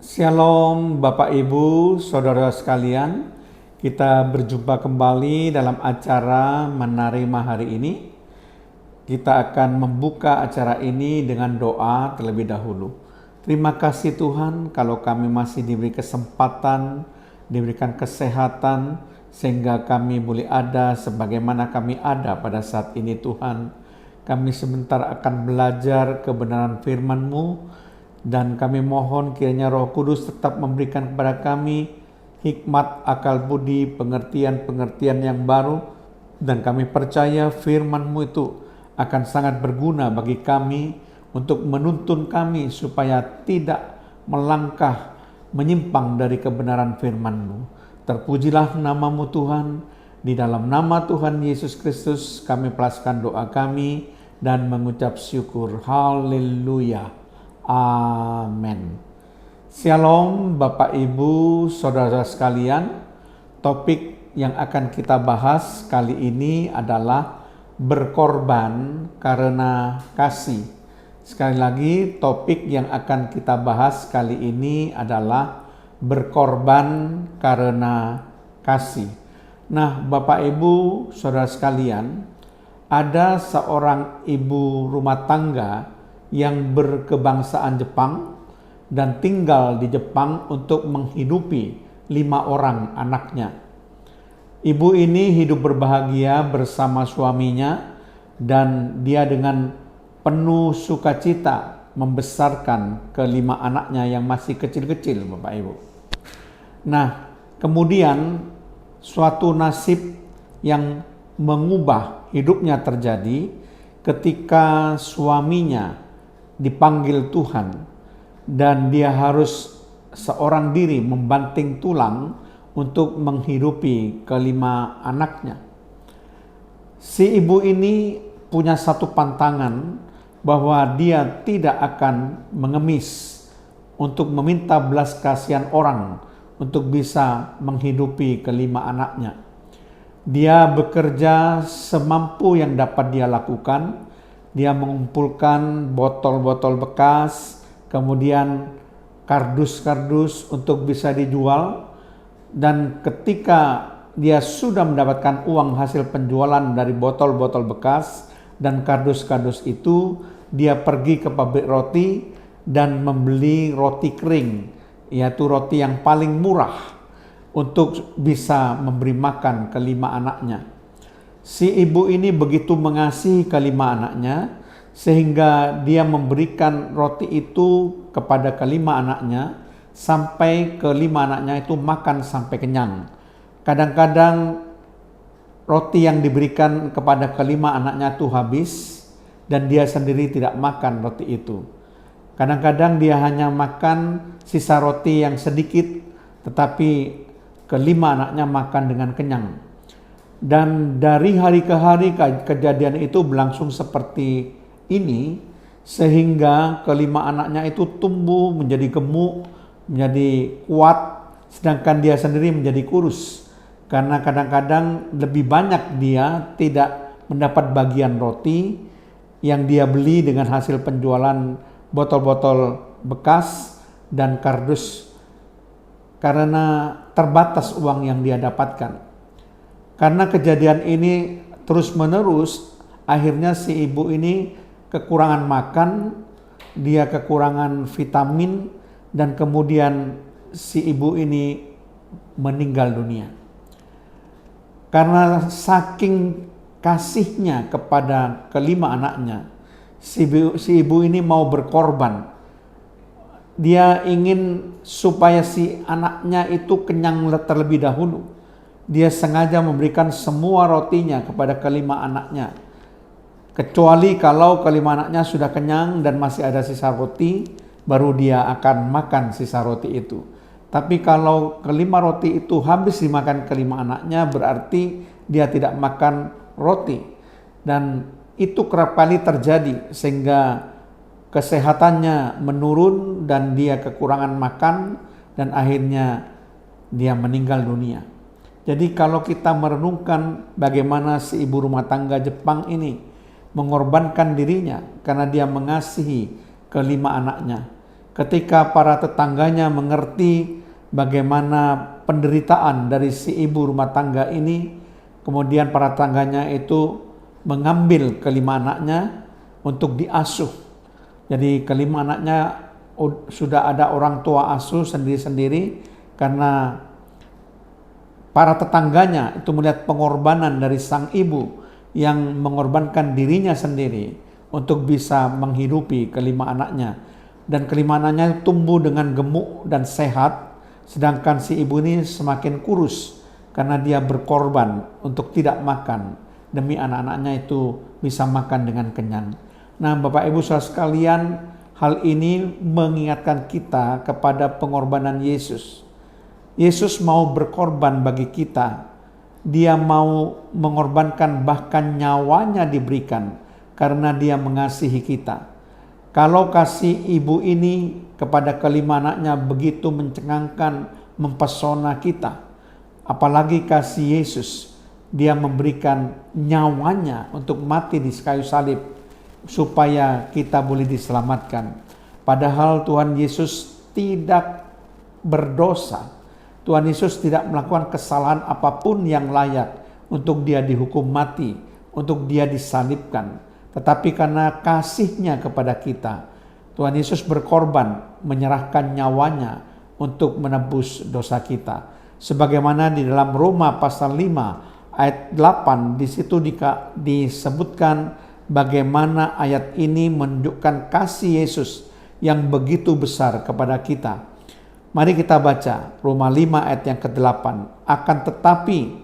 Shalom Bapak Ibu, Saudara sekalian. Kita berjumpa kembali dalam acara Menerima hari ini. Kita akan membuka acara ini dengan doa terlebih dahulu. Terima kasih Tuhan kalau kami masih diberi kesempatan, diberikan kesehatan, sehingga kami boleh ada sebagaimana kami ada pada saat ini Tuhan. Kami sebentar akan belajar kebenaran firman-Mu, dan kami mohon kiranya Roh Kudus tetap memberikan kepada kami hikmat, akal budi, pengertian-pengertian yang baru. Dan kami percaya firman-Mu itu akan sangat berguna bagi kami untuk menuntun kami supaya tidak melangkah menyimpang dari kebenaran firman-Mu. Terpujilah nama-Mu Tuhan. Di dalam nama Tuhan Yesus Kristus kami pelaskan doa kami dan mengucap syukur. Haleluya. Amin. Shalom Bapak Ibu, Saudara sekalian. Topik yang akan kita bahas kali ini adalah berkorban karena kasih. Sekali lagi, topik yang akan kita bahas kali ini adalah berkorban karena kasih. Nah, Bapak Ibu, Saudara sekalian, ada seorang ibu rumah tangga yang berkebangsaan Jepang dan tinggal di Jepang untuk menghidupi 5 orang anaknya. Ibu ini hidup berbahagia bersama suaminya dan dia dengan penuh sukacita membesarkan ke-5 anaknya yang masih kecil-kecil, Bapak Ibu. Nah, kemudian suatu nasib yang mengubah hidupnya terjadi ketika suaminya dipanggil Tuhan dan dia harus seorang diri membanting tulang untuk menghidupi ke-5 anaknya. Si ibu ini punya satu pantangan bahwa dia tidak akan mengemis untuk meminta belas kasihan orang untuk bisa menghidupi ke-5 anaknya. Dia bekerja semampu yang dapat dia lakukan. Dia mengumpulkan botol-botol bekas, kemudian kardus-kardus untuk bisa dijual. Dan ketika dia sudah mendapatkan uang hasil penjualan dari botol-botol bekas dan kardus-kardus itu, dia pergi ke pabrik roti dan membeli roti kering, yaitu roti yang paling murah untuk bisa memberi makan ke-5 anaknya. Si ibu ini begitu mengasihi ke-5 anaknya sehingga dia memberikan roti itu kepada ke-5 anaknya sampai ke-5 anaknya itu makan sampai kenyang. Kadang-kadang roti yang diberikan kepada ke-5 anaknya itu habis dan dia sendiri tidak makan roti itu. Kadang-kadang dia hanya makan sisa roti yang sedikit, tetapi ke-5 anaknya makan dengan kenyang. Dan dari hari ke hari kejadian itu berlangsung seperti ini, sehingga ke-5 anaknya itu tumbuh menjadi gemuk, menjadi kuat, sedangkan dia sendiri menjadi kurus. Karena kadang-kadang lebih banyak dia tidak mendapat bagian roti yang dia beli dengan hasil penjualan botol-botol bekas dan kardus, karena terbatas uang yang dia dapatkan. Karena kejadian ini terus-menerus, akhirnya si ibu ini kekurangan makan, dia kekurangan vitamin, dan kemudian si ibu ini meninggal dunia. Karena saking kasihnya kepada ke-5 anaknya, si ibu ini mau berkorban. Dia ingin supaya si anaknya itu kenyang terlebih dahulu. Dia sengaja memberikan semua rotinya kepada ke-5 anaknya. Kecuali kalau ke-5 anaknya sudah kenyang dan masih ada sisa roti, baru dia akan makan sisa roti itu. Tapi kalau ke-5 roti itu habis dimakan ke-5 anaknya, berarti dia tidak makan roti. Dan itu kerap kali terjadi sehingga kesehatannya menurun dan dia kekurangan makan dan akhirnya dia meninggal dunia. Jadi kalau kita merenungkan bagaimana si ibu rumah tangga Jepang ini mengorbankan dirinya karena dia mengasihi ke-5 anaknya. Ketika para tetangganya mengerti bagaimana penderitaan dari si ibu rumah tangga ini, kemudian para tetangganya itu mengambil kelima anaknya untuk diasuh. Jadi kelima anaknya sudah ada orang tua asuh sendiri-sendiri, karena para tetangganya itu melihat pengorbanan dari sang ibu yang mengorbankan dirinya sendiri untuk bisa menghidupi kelima anaknya. Dan kelima anaknya tumbuh dengan gemuk dan sehat, sedangkan si ibu ini semakin kurus karena dia berkorban untuk tidak makan demi anak-anaknya itu bisa makan dengan kenyang. Nah, Bapak Ibu Saudara sekalian, hal ini mengingatkan kita kepada pengorbanan Yesus. Yesus mau berkorban bagi kita. Dia mau mengorbankan, bahkan nyawanya diberikan karena dia mengasihi kita. Kalau kasih ibu ini kepada kelima anaknya begitu mencengangkan, mempesona kita, apalagi kasih Yesus, dia memberikan nyawanya untuk mati di kayu salib supaya kita boleh diselamatkan. Padahal Tuhan Yesus tidak berdosa. Tuhan Yesus tidak melakukan kesalahan apapun yang layak untuk dia dihukum mati, untuk dia disalibkan. Tetapi karena kasih-Nya kepada kita, Tuhan Yesus berkorban, menyerahkan nyawanya untuk menebus dosa kita. Sebagaimana di dalam Roma pasal 5 ayat 8, di situ disebutkan bagaimana ayat ini menunjukkan kasih Yesus yang begitu besar kepada kita. Mari kita baca Roma 5 ayat yang ke-8. Akan tetapi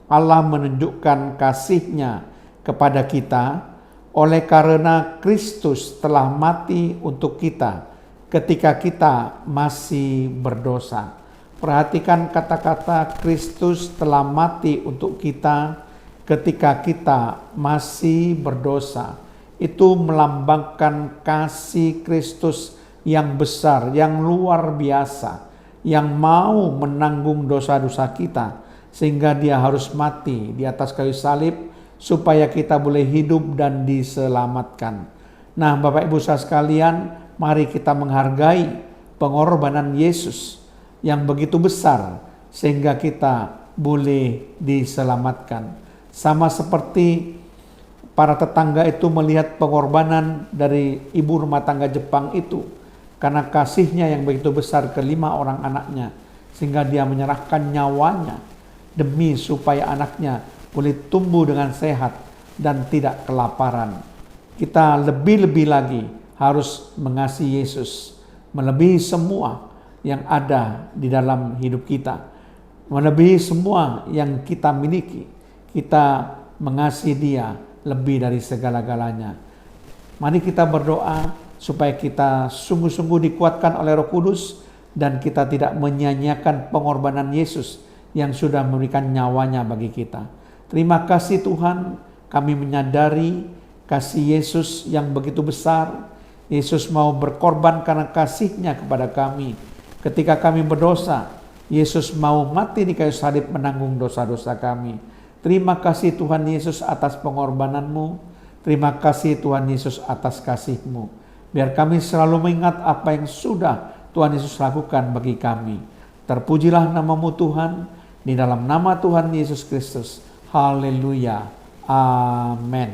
Allah menunjukkan kasih-Nya kepada kita oleh karena Kristus telah mati untuk kita ketika kita masih berdosa. Perhatikan kata-kata Kristus telah mati untuk kita ketika kita masih berdosa. Itu melambangkan kasih Kristus yang besar, yang luar biasa, yang mau menanggung dosa-dosa kita, sehingga dia harus mati di atas kayu salib supaya kita boleh hidup dan diselamatkan. Nah, Bapak Ibu saudara sekalian, mari kita menghargai pengorbanan Yesus yang begitu besar sehingga kita boleh diselamatkan. Sama seperti para tetangga itu melihat pengorbanan dari ibu rumah tangga Jepang itu, karena kasihnya yang begitu besar ke 5 orang anaknya, sehingga dia menyerahkan nyawanya demi supaya anaknya boleh tumbuh dengan sehat dan tidak kelaparan. Kita lebih-lebih lagi harus mengasihi Yesus, melebihi semua yang ada di dalam hidup kita, melebihi semua yang kita miliki. Kita mengasihi Dia lebih dari segala-galanya. Mari kita berdoa supaya kita sungguh-sungguh dikuatkan oleh Roh Kudus dan kita tidak menyia-nyiakan pengorbanan Yesus yang sudah memberikan nyawanya bagi kita. Terima kasih Tuhan, kami menyadari kasih Yesus yang begitu besar. Yesus mau berkorban karena kasih-Nya kepada kami. Ketika kami berdosa, Yesus mau mati di kayu salib menanggung dosa-dosa kami. Terima kasih Tuhan Yesus atas pengorbanan-Mu. Terima kasih Tuhan Yesus atas kasih-Mu. Biar kami selalu mengingat apa yang sudah Tuhan Yesus lakukan bagi kami. Terpujilah nama-Mu Tuhan, di dalam nama Tuhan Yesus Kristus. Haleluya. Amin.